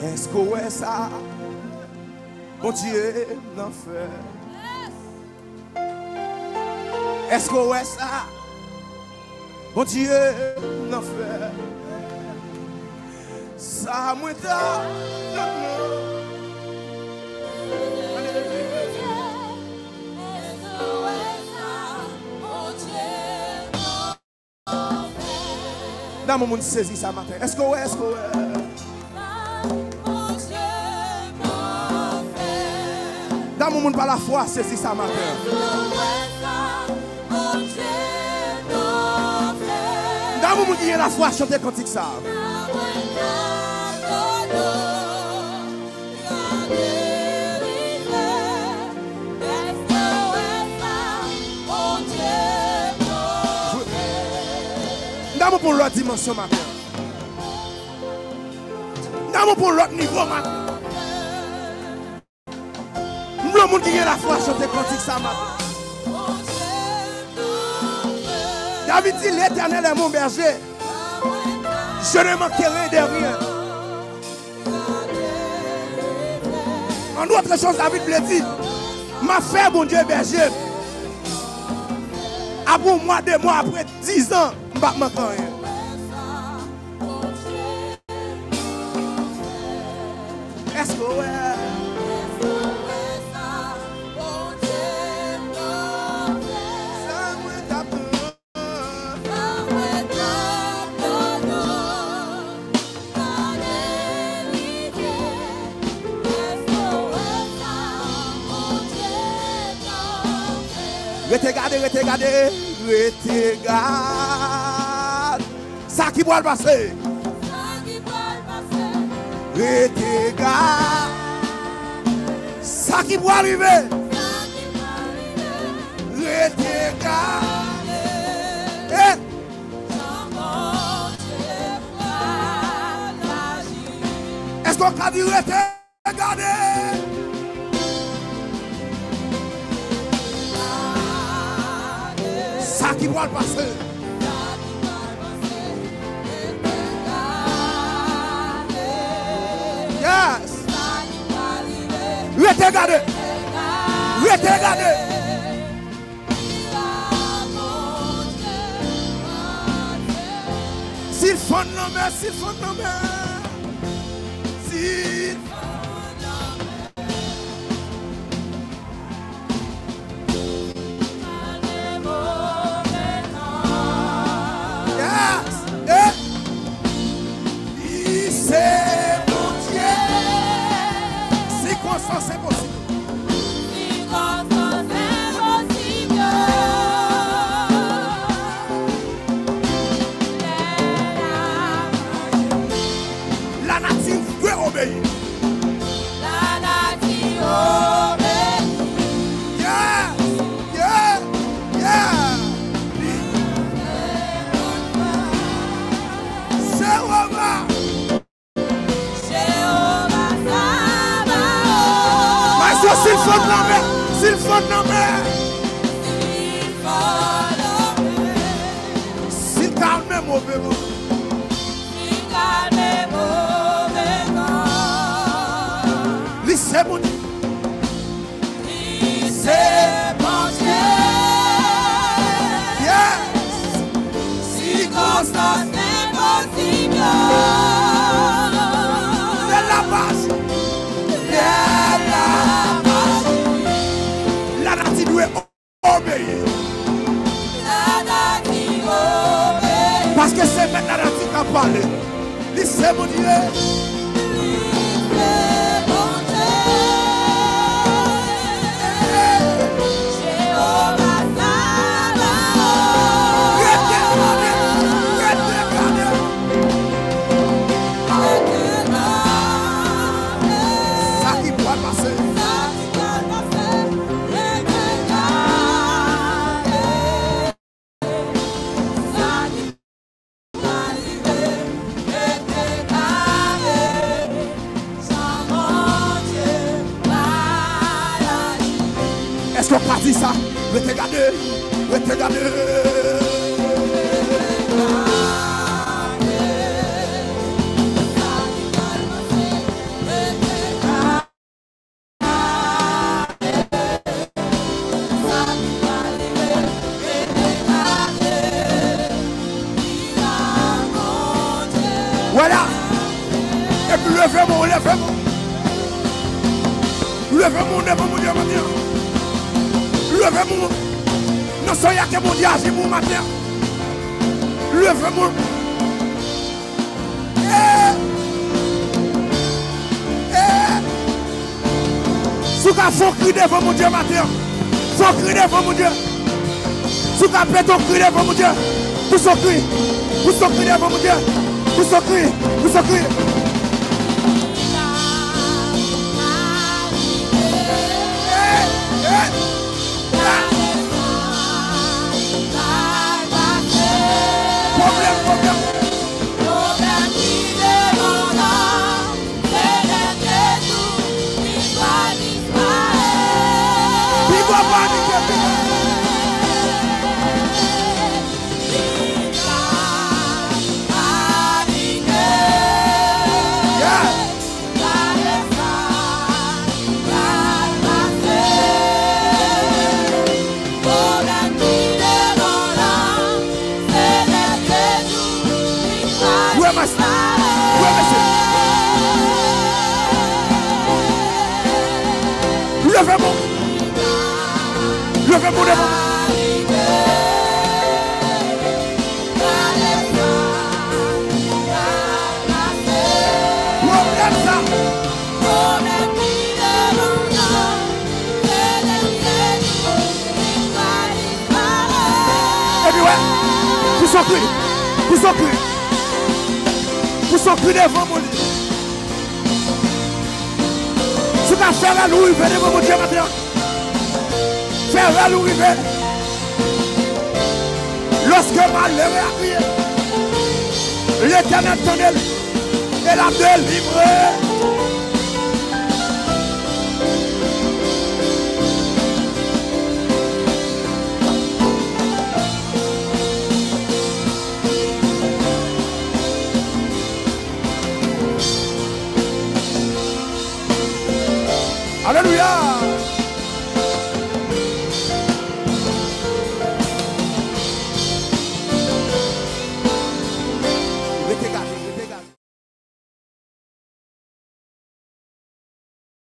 Est-ce que est ça? Bon Dieu, n'en fait. Est-ce que est ça? Bon Dieu, n'en fait. Ça m'a dit, dans mon monde saisi ça matin. Est-ce que est-ce que dans mon monde par la foi saisi ça matin. Dans mon monde qui a la foi chanter cantique ça. Nous pour l'autre dimension matin. Nous pour l'autre niveau matin. Nous le monde qui a la foi chanter cantique ça matin. David dit l'Éternel est mon berger. Je ne manquerai de rien. En autre chose, David le dit. M'a fait mon Dieu berger. Après moi, 2 mois, après 10 ans. Pas maintenant. Est-ce que ouais? Regardez. Ça qui va le passer. Regarde. Ça qui va arriver. Regarde. Est-ce qu'on peut dire regardez? Ça qui va le passer. Yes. Regardez. S'il faut nommer, s'il faut nommer. S'il c'est possible. La nature doit obéir. S'il faut nommer, s'il calme mauvais vent, c'est bon Dieu, c'est bon Dieu, yes, circonstance impossible, c'est la base, obéir. Parce que c'est maintenant qui a parlé. C'est mon Dieu. Dis ça, je vais te garder, je vais te garder. Voilà. Et puis levez-moi, levez-moi. Levez-moi, levez-moi Dieu matin. Levez-moi. Non, soyez que mon Dieu agit pour matin. Levez-moi. Si vous faites crier devant mon Dieu matin, faut crier devant mon Dieu. Si vous faites ton cri devant mon Dieu, vous son cri devant mon Dieu, vous son cri. Levez-moi devant. Pour son cri devant mon Dieu. Si tu as fait la louille, venez devant mon Dieu maintenant. Faire la louille, lorsque malheur a crié, l'Éternel tonnel et l'a délivré. Alléluia.